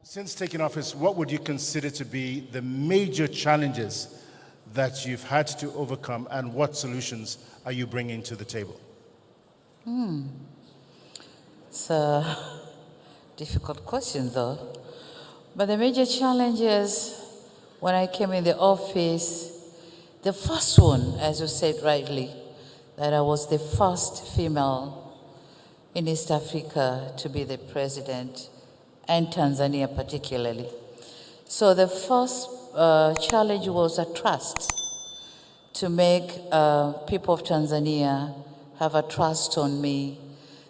Since taking office, what would you consider to be the major challenges that you've had to overcome, and what solutions are you bringing to the table? It's a difficult question, though. But the major challenges when I came in the office, the first one, as you said rightly, that I was the first female in East Africa to be the president, and Tanzania particularly. So the first challenge was a trust, to make people of Tanzania have a trust on me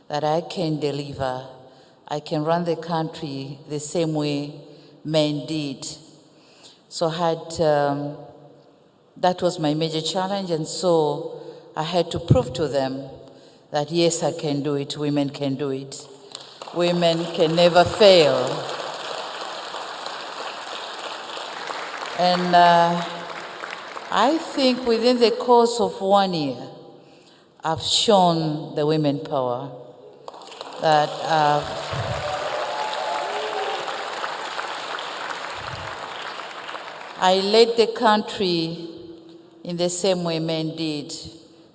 that I can deliver, I can run the country the same way men did. So that was my major challenge, and so I had to prove to them that yes, I can do it, women can do it. Women can never fail. And I think within the course of 1 year, I've shown the women power that I led the country in the same way men did,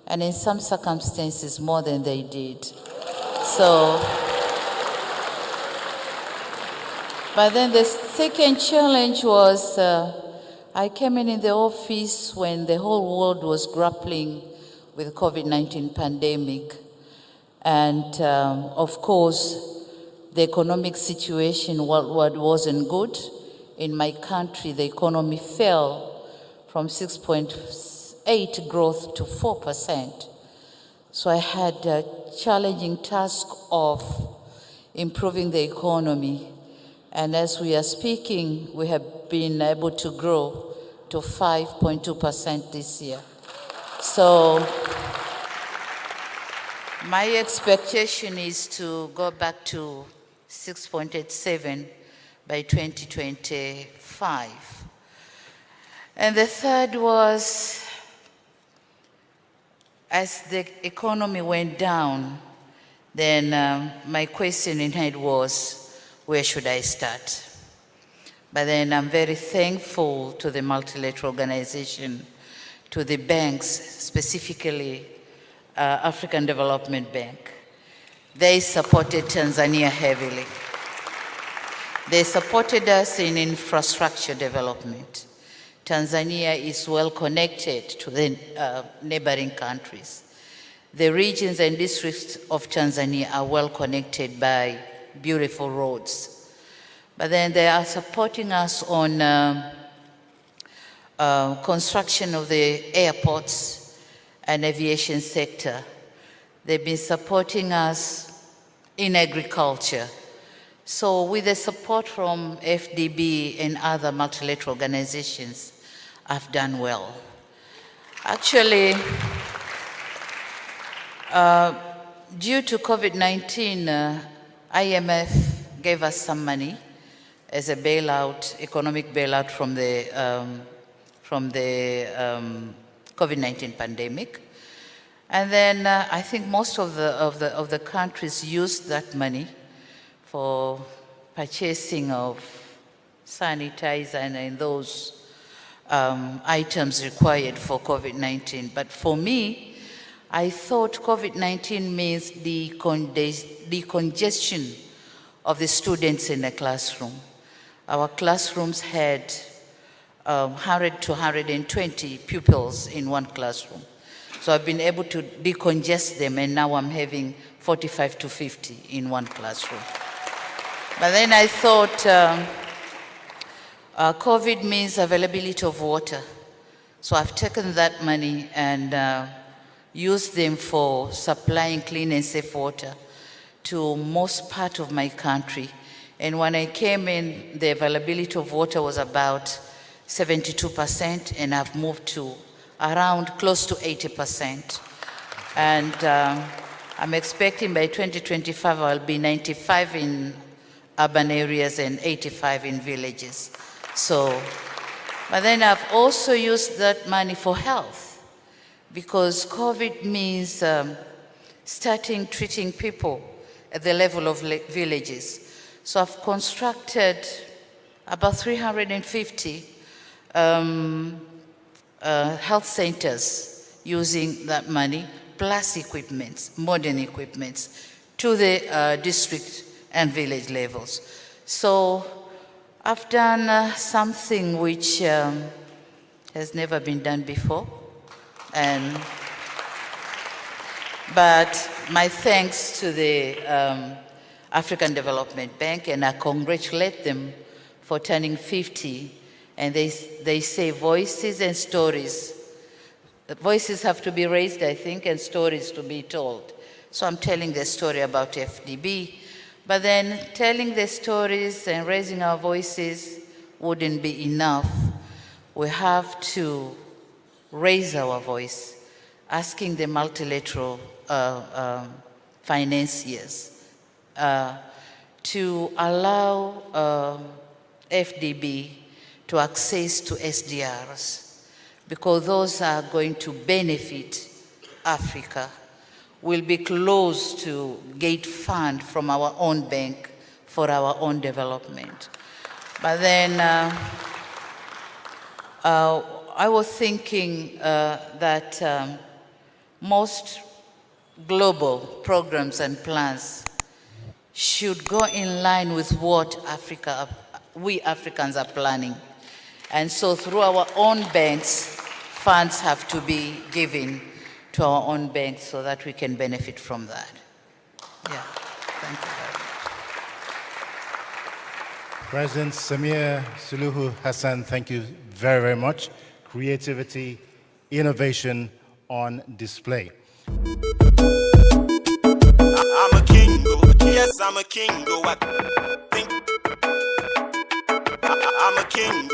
and in some circumstances more than they did. So, but then the second challenge was I came in the office when the whole world was grappling with COVID-19 pandemic. And of course, the economic situation worldwide wasn't good. In my country, the economy fell from 6.8 growth to 4%. So I had a challenging task of improving the economy. And as we are speaking, we have been able to grow to 5.2% this year. So my expectation is to go back to 6.87 by 2025. And the third was, as the economy went down, then my question in head was, where should I start? But then I'm very thankful to the multilateral organization, to the banks, specifically African Development Bank. They supported Tanzania heavily. They supported us in infrastructure development. Tanzania is well connected to the neighboring countries. The regions and districts of Tanzania are well connected by beautiful roads. But then they are supporting us on construction of the airports and aviation sector. They've been supporting us in agriculture. So with the support from FDB and other multilateral organizations, I've done well. Actually, due to COVID-19, IMF gave us some money as a bailout, economic bailout from the COVID-19 pandemic. And then I think most of the countries used that money for purchasing of sanitizer and those items required for COVID-19. But for me, I thought COVID-19 means the decongestion of the students in the classroom. Our classrooms had 100 to 120 pupils in one classroom. So I've been able to decongest them, and now I'm having 45 to 50 in one classroom. But then I thought COVID means availability of water. So I've taken that money and used them for supplying clean and safe water to most part of my country. And when I came in, the availability of water was about 72%, and I've moved to around close to 80%. And I'm expecting by 2025 I'll be 95 in urban areas and 85 in villages. So, but then I've also used that money for health, because COVID means starting treating people at the level of villages. So I've constructed about 350 health centers using that money, plus equipments, modern equipments, to the district and village levels. So I've done something which has never been done before, but my thanks to the African Development Bank, and I congratulate them for turning 50, and they say voices and stories. The voices have to be raised, I think, and stories to be told. So I'm telling the story about FDB, but then telling the stories and raising our voices wouldn't be enough. We have to raise our voice, asking the multilateral financiers to allow FDB to access to SDRs, because those are going to benefit Africa. We'll be close to get fund from our own bank for our own development. But then I was thinking that most global programs and plans should go in line with what we Africans are planning. And so through our own banks, funds have to be given to our own banks so that we can benefit from that. Yeah, thank you very much. President Samia Suluhu Hassan, thank you very, very much. Creativity, innovation on display. I'm a king, yes, I'm a king, I think I'm a king,